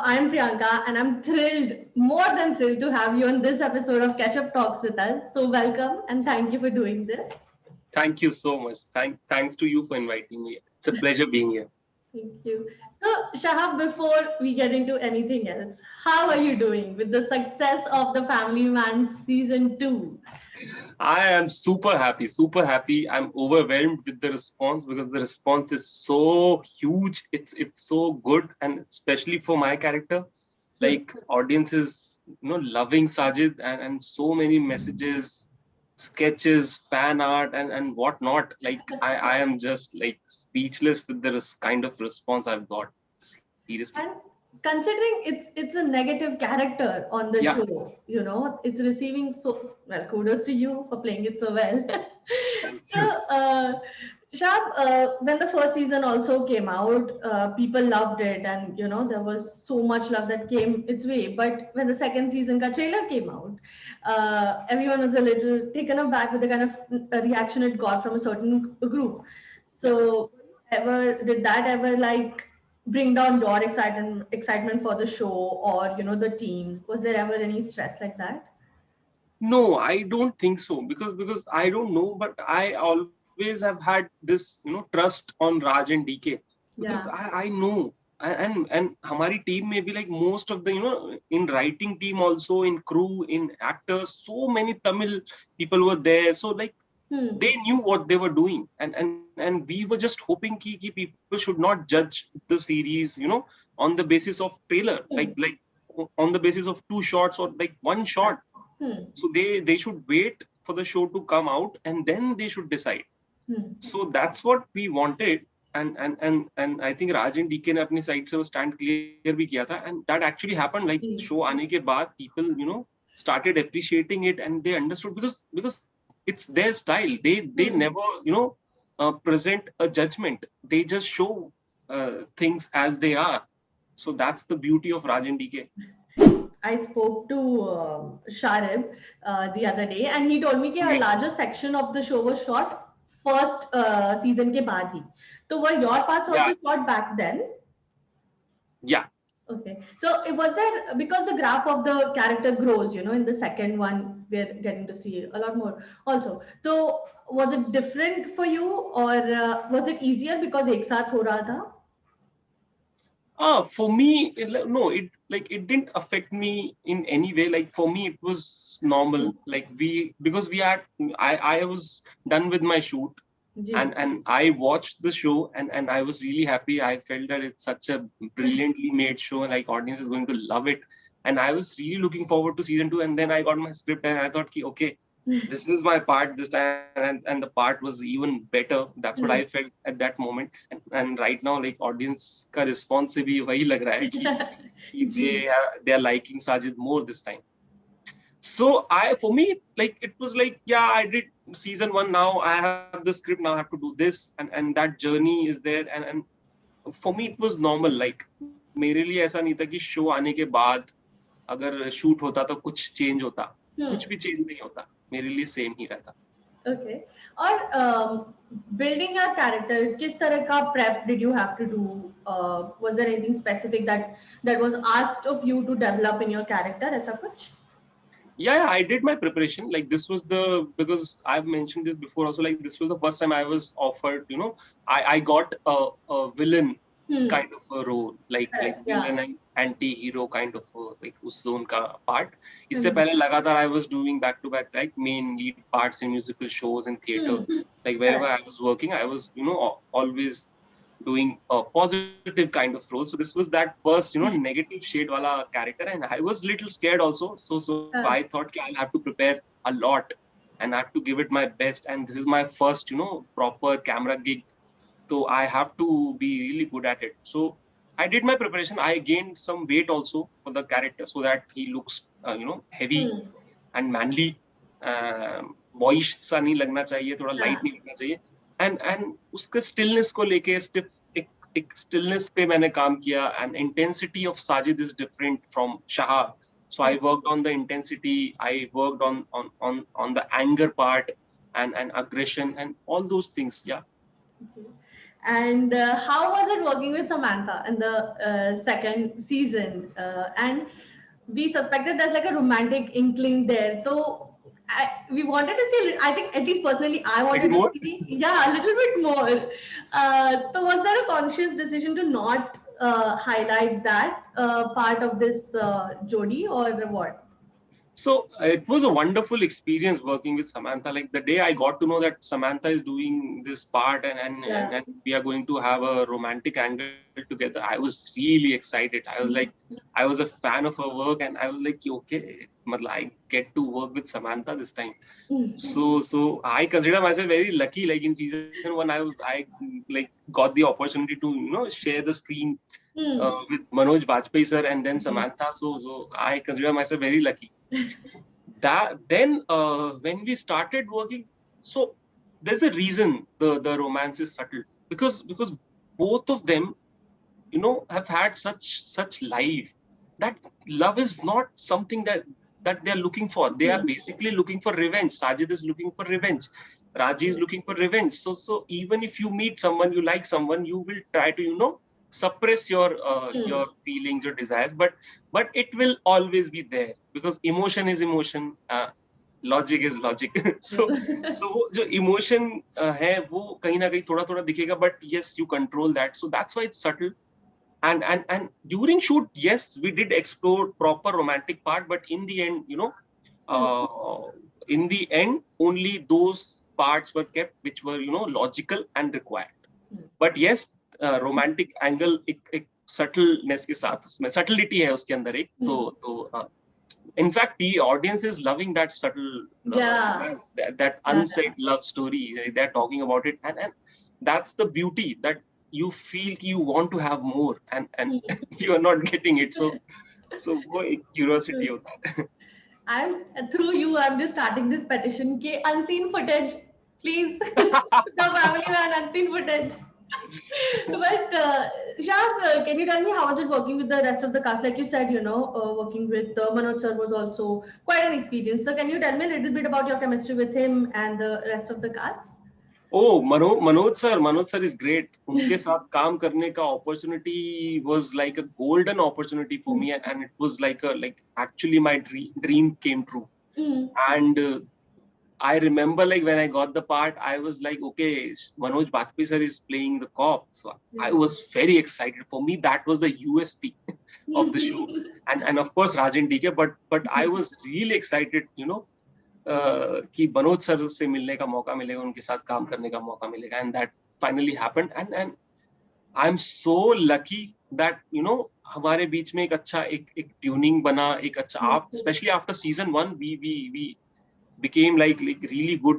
I'm Priyanka, and I'm thrilled, more than thrilled, to have you on this episode of Ketchup Talks with us. So, welcome and thank you for doing this. Thank you so much. Thanks to you for inviting me. It's a pleasure being here. Thank you. So, Shahab, before we get into anything else, how are you doing with the success of The Family Man season 2? I am super happy, super happy. I'm overwhelmed with the response because the response is so huge. It's so good, and especially for my character, like audiences, loving Sajid and so many messages, sketches, fan art, and whatnot. Like I am just like speechless with the kind of response I've got. Seriously. And considering it's a negative character on the Yeah. show, it's receiving so well. Kudos to you for playing it so well. Thank So, you. Shab, when the first season also came out, people loved it, and there was so much love that came its way. But when the second season ka trailer came out, everyone was a little taken aback with the kind of reaction it got from a certain group. Yeah. So, ever did that ever like bring down your excitement for the show, or the teams? Was there ever any stress like that? No, I don't think so because I don't know, but I always have had this trust on Raj and DK because Yeah. I know and हमारी team may be like most of the in writing team also in crew in actors so many Tamil people were there, so like Hmm. they knew what they were doing, and we were just hoping ki people should not judge the series on the basis of trailer, Hmm. like on the basis of two shots or like one Yeah. shot. Hmm. So they should wait for the show to come out and then they should decide. Hmm. So that's what we wanted. And I think Raj and DK ने अपनी side से वो stand clear भी किया था, and that actually happened. Like Hmm. show आने के बाद people started appreciating it, and they understood because it's their style. They Hmm. never present a judgment. They just show things as they are. So that's the beauty of Raj and DK. I spoke to Sharib the other day, and he told me that a larger section of the show was shot first season के बाद ही. So were your parts Yeah, also shot back then? yeah. Okay. So it was there because the graph of the character grows, in the second one, we're getting to see a lot more also. So was it different for you, or was it easier because एक साथ हो रहा था? For me, no, it didn't affect me in any way. Like for me, it was normal. Like because I was done with my shoot, ji. and I watched the show, and I was really happy. I felt that it's such a brilliantly made show, like audience is going to love it. And I was really looking forward to season 2. And then I got my script and I thought, okay, this is my part this time, and the part was even better. That's what I felt at that moment. And right now, like audience का response से भी वही लग रहा है कि जी. they are liking Sajid more this time. So for me, like it was like, yeah, I did season 1, now I have the script, now I have to do this, and that journey is there, and for me it was normal. Like मेरे लिए ऐसा नहीं था कि show आने के बाद अगर शूट होता तो कुछ चेंज होता, कुछ भी चेंज नहीं होता, मेरे लिए सेम ही रहता. Okay. और building your character, किस तरह का prep did you have to do? Was there anything specific that was asked of you to develop in your character? ऐसा कुछ? Yeah, I did my preparation. Like this was because I've mentioned this before also, like this was the first time I was offered, I got a villain kind of a role, like Correct. Yeah. villain and anti-hero kind of like उस zone का part. इससे पहले लगातार I was doing back to back like main lead parts in musical shows and theater. Like wherever I was working, I was, always doing a positive kind of role. So this was that first, negative shade wala character, and I was little scared also. So I thought I'll have to prepare a lot and I have to give it my best. And this is my first, proper camera gig. So I have to be really good at it. So I did my preparation. I gained some weight also for the character so that he looks, heavy and manly. Boyish सा नहीं लगना चाहिए, थोड़ा light नहीं लगना चाहिए. And उसके stillness को लेके एक stillness पे मैंने काम किया, and intensity of Sajid is different from Shahab. So I worked on the intensity, I worked on the anger part and aggression and all those things. Yeah. Okay. And how was it working with Samantha in the second season? And we suspected there's like a romantic inkling there. So we wanted to see, I think, at least personally, I Little wanted to more. see, yeah, a little bit more. So was there a conscious decision to not highlight that part of this Jodi or what? So it was a wonderful experience working with Samantha. Like the day I got to know that Samantha is doing this part Yeah. and we are going to have a romantic angle together, I was really excited. I was like, I was a fan of her work and I was like, okay, matlab, I get to work with Samantha this time. So I consider myself very lucky. Like in season one, I like got the opportunity to share the screen Hmm. with Manoj Bajpayee sir and then Samantha. So I consider myself very lucky. That then when we started working, so there's a reason the romance is subtle because both of them have had such life that love is not something that they're looking for. They are basically looking for revenge. Sajid is looking for revenge. Raji is looking for revenge. So even if you meet someone, you like someone, you will try to suppress your Hmm. feelings, your desires, but it will always be there because emotion is emotion. Logic is logic so वो जो emotion है वो कहीं ना कहीं थोड़ा थोड़ा दिखेगा but yes you control that so that's why it's subtle and during shoot yes we did explore proper romantic part but in the end uh, in the end only those parts were kept which were logical and required but yes romantic angle एक subtleness के साथ उसमें subtlety है उसके अंदर एक तो in fact the audience is loving that subtle Yeah. romance that Yeah. unsaid love story they're talking about it and that's the beauty that you feel you want to have more and you are not getting it so वो एक curiosity होता है I'm through you. I'm just starting this petition. K unseen footage, please. The family man unseen footage. But Shah, can you tell me how was it working with the rest of the cast? Like you said, working with Manoj sir was also quite an experience. So can you tell me a little bit about your chemistry with him and the rest of the cast? Oh, Manoj sir is great. उनके साथ काम करने का opportunity was like a golden opportunity for me, and it was like actually my dream came true. Mm. And I remember like when I got the part, I was like, okay, Manoj Bajpayee sir is playing the cop, so I was very excited. For me, that was the USP of the show, and of course Rajan DK, but I was really excited, कि Manoj sir से मिलने का मौका मिलेगा उनके साथ काम करने का मौका मिलेगा and that finally happened and I am so lucky that हमारे बीच में एक अच्छा एक ट्यूनिंग बना एक अच्छा आप specially after season 1 we became like really good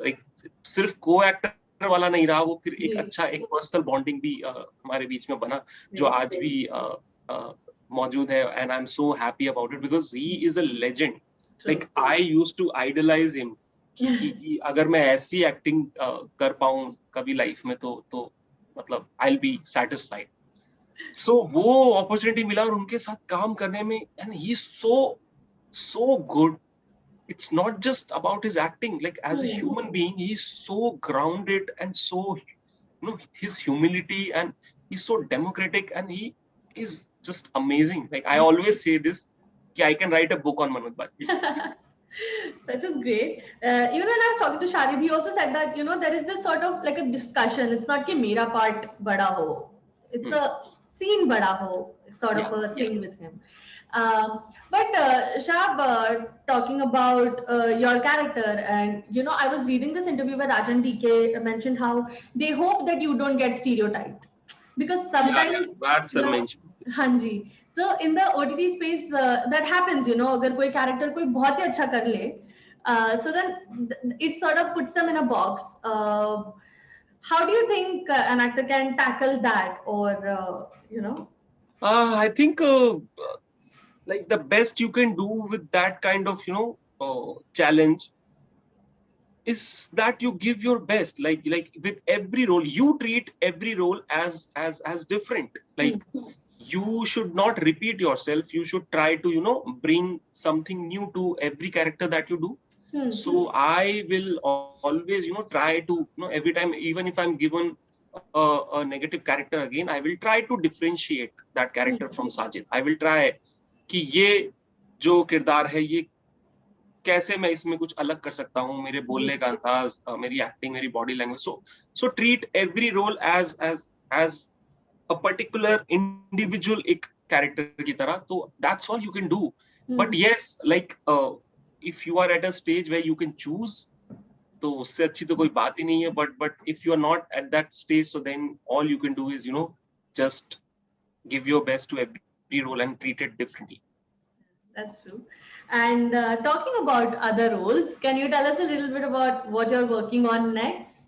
like सिर्फ को एक्टर वाला नहीं रहा वो फिर एक अच्छा एक पर्सनल बॉन्डिंग भी हमारे बीच में बना जो आज भी मौजूद है and I am so happy about it because he is a legend like I used to idolise him कि अगर मैं ऐसी एक्टिंग कर पाऊं कभी लाइफ में तो मतलब I will be satisfied so वो अपॉर्चुनिटी मिला और उनके साथ काम करने में and he so good. It's not just about his acting. Like as a human being, he's so grounded and so his humility and he's so democratic and he is just amazing. Like I always say this, I can write a book on Manoj Bajpayee. That is great. Even when I was talking to Sharib, he also said that there is this sort of like a discussion. It's not कि मेरा part बड़ा हो. It's a scene बड़ा हो sort of a thing with him. But Shahab, talking about your character, and I was reading this interview where Rajan DK mentioned how they hope that you don't get stereotyped because sometimes, That's a mention. हाँ जी. So in the OTT space, that happens. अगर कोई character कोई बहुत ही अच्छा कर ले, so then it sort of puts them in a box. How do you think an actor can tackle that, or I think like the best you can do with that kind of challenge is that you give your best. Like with every role, you treat every role as different. Like you should not repeat yourself. You should try to bring something new to every character that you do. So I will always, try to, every time, even if I'm given a negative character again, I will try to differentiate that character from Sajid. I will try कि ये जो किरदार है ये कैसे मैं इसमें कुछ अलग कर सकता हूँ, मेरे बोलने का अंदाज, मेरी एक्टिंग, मेरी body language. So treat every role as a particular individual एक character की तरह. तो that's all you can do. But yes, like if you are at a stage where you can choose, तो उससे अच्छी तो कोई बात ही नहीं है. But if you are not at that stage, so then all you can do is, just give your best to every role and treat it differently. That's true. And talking about other roles, can you tell us a little bit about what you're working on next?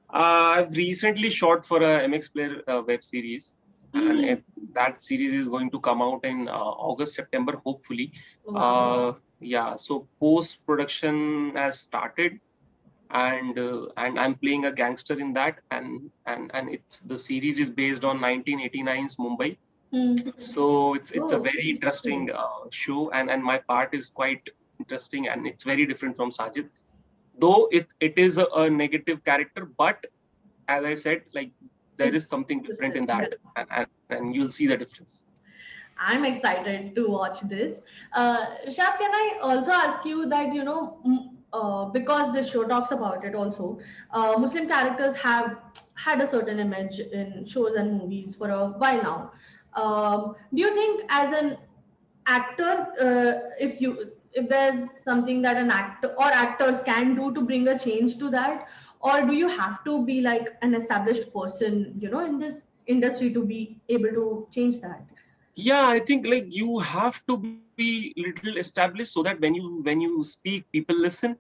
I've recently shot for a MX Player web series, and that series is going to come out in August, September, hopefully. Wow. Yeah, so post production has started, and I'm playing a gangster in that, and it's the series is based on 1989's Mumbai. So it's a very interesting show, and my part is quite interesting, and it's very different from Sajid. Though it is a negative character, but as I said, like there is something different in that, and you'll see the difference. I'm excited to watch this. Shab, can I also ask you that, because this show talks about it also, Muslim characters have had a certain image in shows and movies for a while now. Do you think as an actor, if there's something that an actor or actors can do to bring a change to that, or do you have to be like an established person, in this industry to be able to change that? Yeah, I think like you have to be little established so that when you speak, people listen.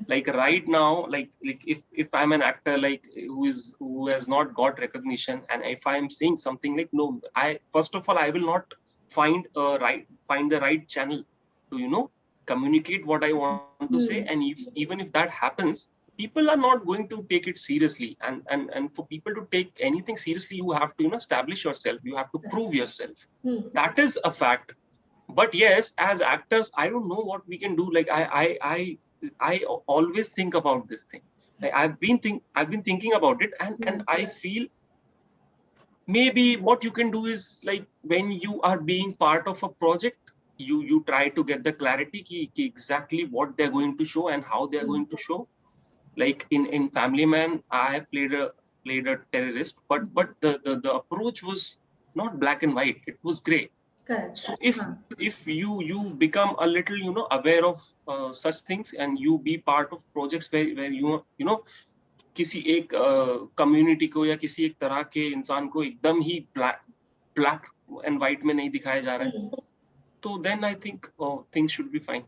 Like right now, like if I'm an actor like who has not got recognition, and if I'm saying something like, no, I first of all I will not find the right channel to communicate what I want to say. And even if that happens, people are not going to take it seriously. And for people to take anything seriously, you have to establish yourself, you have to prove yourself. That is a fact. But yes, as actors, I don't know what we can do. Like I always think about this thing. Like I've been thinking about it, and I feel maybe what you can do is, like, when you are being part of a project, you try to get the clarity ki exactly what they're going to show and how they're going to show. Like in Family Man, I have played a terrorist, but the approach was not black and white, it was gray. Correct. So if you become a little aware of such things, and you be part of projects where किसी एक community को या किसी एक तरह के इंसान को एकदम ही ब्लैक एंड व्हाइट में नहीं दिखाया जा रहा है, तो then I think things should be fine.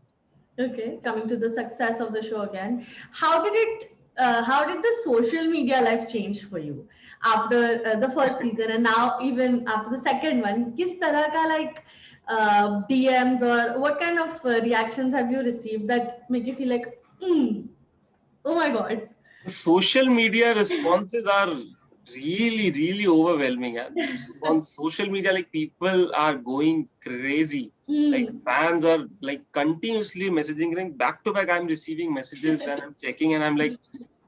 Okay, coming to the success of the show again, how did the social media life change for you after the first season, and now even after the second one? Kis tarah ka like DMs, or what kind of reactions have you received that make you feel like, oh my god? Social media responses are really, really overwhelming. On social media, like, people are going crazy. Like, fans are like continuously messaging, like, back to back. I'm receiving messages and I'm checking, and I'm like,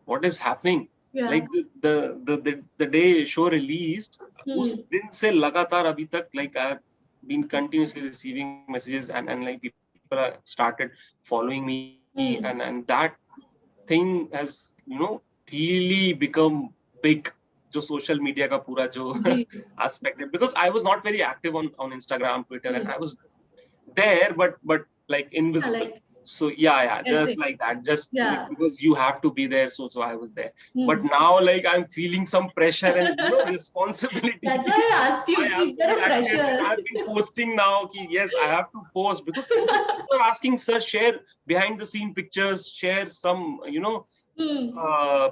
what is happening? Yeah. Like the day show released, उस दिन से लगातार अभी तक, like, I've been continuously receiving messages, and like people are started following me, and that thing has really become big. जो social media का पूरा जो aspect है, because I was not very active on Instagram, Twitter, and I was there, but like invisible. So yeah, just like that, just because you have to be there. So I was there. But now, like, I'm feeling some pressure and responsibility. That's why I asked you. Is there a pressure? I've been posting now. Yes, I have to post because people are asking, sir, share behind the scene pictures, share some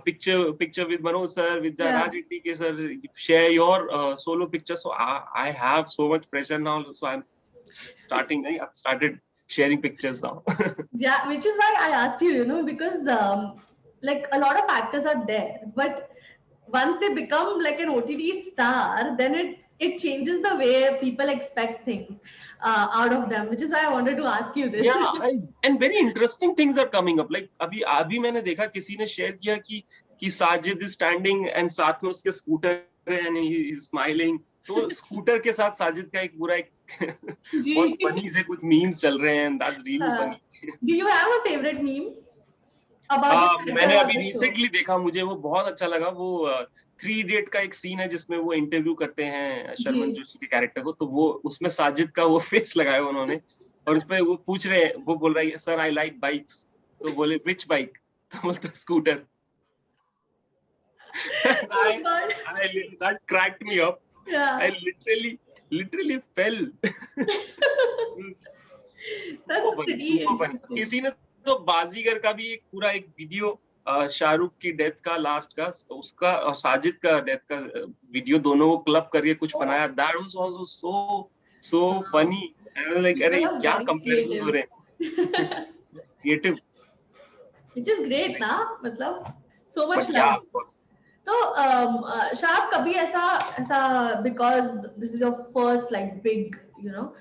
picture with Manoj sir, with Raj K sir, share your solo picture. So I have so much pressure now. So I've started sharing pictures now. Yeah, which is why I asked you, because like a lot of actors are there, but once they become like an OTT star, then it changes the way people expect things out of them, which is why I wanted to ask you this. Yeah, and very interesting things are coming up. Like अभी अभी मैंने देखा किसी ने share किया कि Sajid is standing and साथ में उसके स्कूटर है and he is smiling. तो स्कूटर के साथ साजिद का एक पूरा एक बहुत जी. फनी से कुछ मीम्स चल रहे हैं and that's really Uh, funny. do you have a favorite meme about the मैंने character or अभी the show? रिसेंटली देखा, मुझे वो बहुत अच्छा लगा। वो थ्री इडियट का एक सीन है जिसमें वो इंटरव्यू करते हैं जी. शर्मन जोशी के कैरेक्टर को, तो वो उसमें साजिद का वो फेस लगाया उन्होंने और उसमें वो पूछ रहे हैं, वो बोल रहा है सर आई लाइक बाइक्स, तो बोले विच बाइक, तो बोलता scooter. Oh God. That cracked me up. Yeah. I literally fell. That's super pretty funny. interesting. किसी ने तो बाजीगर का भी एक पूरा एक वीडियो, शाहरुख की डेथ का लास्ट का, उसका और साजिद का डेथ का वीडियो, दोनों को क्लब करके कुछ बनाया। That was also so Wow. Funny. Like People अरे are क्या very कंपैरिजंस हो creative. रहे हैं। क्रिएटिव। Which is great ना, मतलब so much बट या love. Of course. तो शायद कभी ऐसा ऐसा because this is your first like big, you know,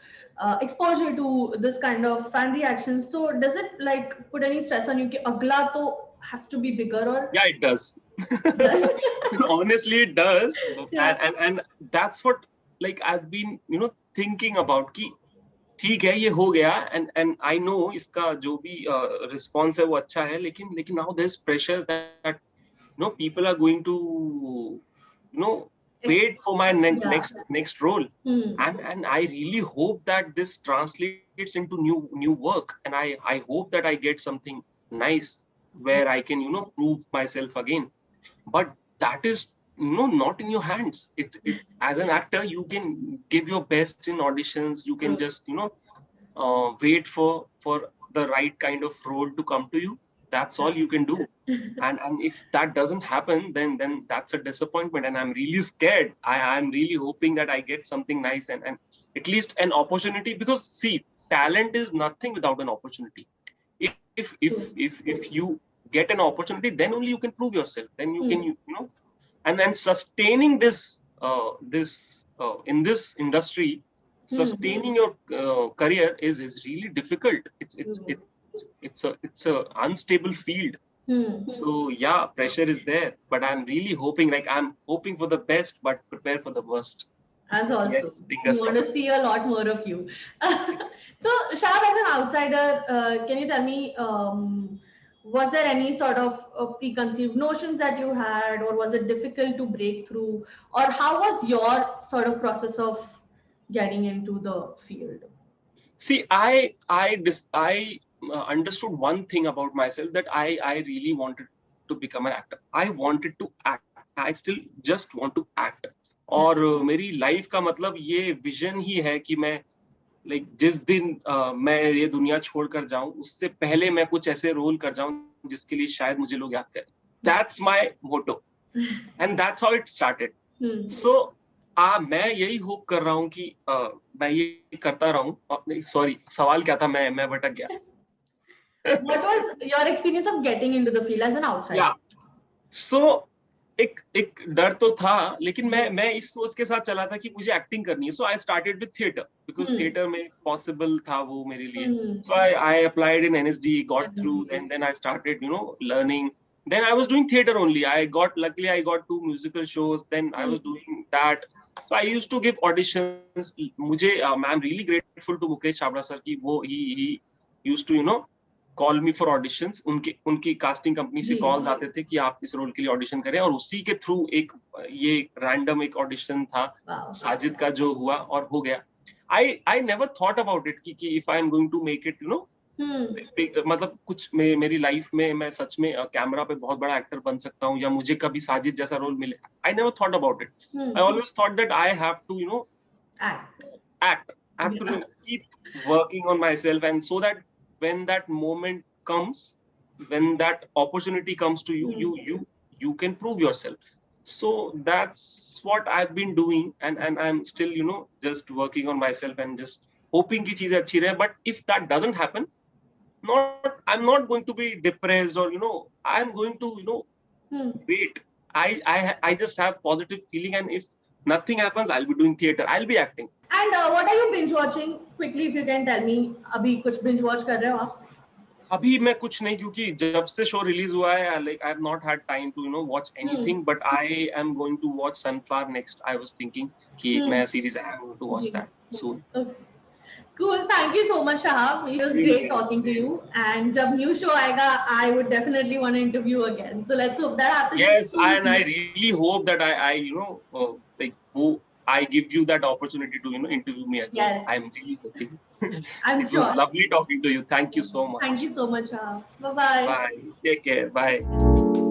exposure to this kind of fan reactions, so does it like put any stress on you कि अगला तो has to be bigger or Yeah, it does. right? Honestly, it does. Yeah. And that's what like I've been, thinking about कि ठीक है ये हो गया and I know इसका जो भी रिस्पॉन्स है वो अच्छा है, लेकिन now there's pressure that people are going to you know wait for my Yeah. next role. Hmm. And I really hope that this translates into new work, and I hope that I get something nice where I can prove myself again. But that is not in your hands. It as an actor you can give your best in auditions, you can True. just wait for the right kind of role to come to you. That's all you can do. And if that doesn't happen, then that's a disappointment, and I'm really scared. I'm really hoping that I get something nice, and at least an opportunity, because see, talent is nothing without an opportunity. If you get an opportunity, then only you can prove yourself, then you can and sustaining this in this industry, sustaining your career is really difficult. It's a unstable field. So yeah, pressure is there, but I'm really hoping, like I'm hoping for the best, but prepare for the worst. As also, Yes, we fingers want to crossed. see a lot more of you. So, Shab, as an outsider, can you tell me, was there any sort of preconceived notions that you had, or was it difficult to break through, or how was your sort of process of getting into the field? See, I understood one thing about myself, that I really wanted to become an actor. I wanted to act. I still just want to act. और मेरी life का मतलब ये vision ही है कि मैं like जिस दिन मैं ये दुनिया छोड़कर जाऊं, उससे पहले मैं कुछ ऐसे रोल कर जाऊं जिसके लिए शायद मुझे लोग याद करें. That's my motto, and that's how it started. So मैं यही होप कर रहा हूँ कि मैं ये करता रहूं. सॉरी, सवाल क्या था, मैं भटक गया. What was your experience of getting into the field as an outsider? Yeah. So एक डर तो था, लेकिन मैं इस सोच के साथ चला था कि मुझे एक्टिंग करनी है. So I started with theatre, because theatre में पॉसिबल था वो मेरे लिए. So I applied in NSD, got through, then I started learning. Then I was doing theater only. Luckily I got 2 musical shows. Then I was doing that. So I used to give auditions. मुझे I'm really grateful to Mukesh Chabra sir कि वो he used to call me for auditions. उनकी casting company से calls आते थे कि आप इस रोल के लिए ऑडिशन करें, और उसी के थ्रू ये रैंडम एक ऑडिशन था साजिद का जो हुआ और हो गया. I never thought about it कि if I am going to make it मतलब कुछ मेरी लाइफ में मैं सच में कैमरा पे बहुत बड़ा एक्टर बन सकता हूँ, या मुझे कभी साजिद जैसा रोल मिले. I never thought about it. I always thought that I have to act. I have to keep working on myself, and so that when that moment comes, when that opportunity comes to you, you can prove yourself. So that's what I've been doing, and I'm still just working on myself and just hoping ki cheeze achhi rahe. But if that doesn't happen, I'm not going to be depressed, or I'm going to wait. I just have positive feeling, and if nothing happens, I'll be doing theater. I'll be acting. And what are you binge watching? Quickly, if you can tell me, अभी कुछ binge watch कर रहे हो आप? अभी मैं कुछ नहीं, क्योंकि जब से शो रिलीज हुआ है, like I have not had time to watch anything, but I am going to watch Sunflower next. I was thinking कि एक नया series है, I'm going to watch that soon. Okay. Cool. Thank you so much, Shahab. It was great talking to you. And जब new show आएगा, I would definitely want to interview again. So let's hope that happens. Yes, and I really hope that I like I give you that opportunity to interview me again. Yes. I'm really hoping. I'm It sure. was lovely talking to you. Thank you so much. Thank you so much, Shahab. Bye-bye. Bye. Take care. Bye.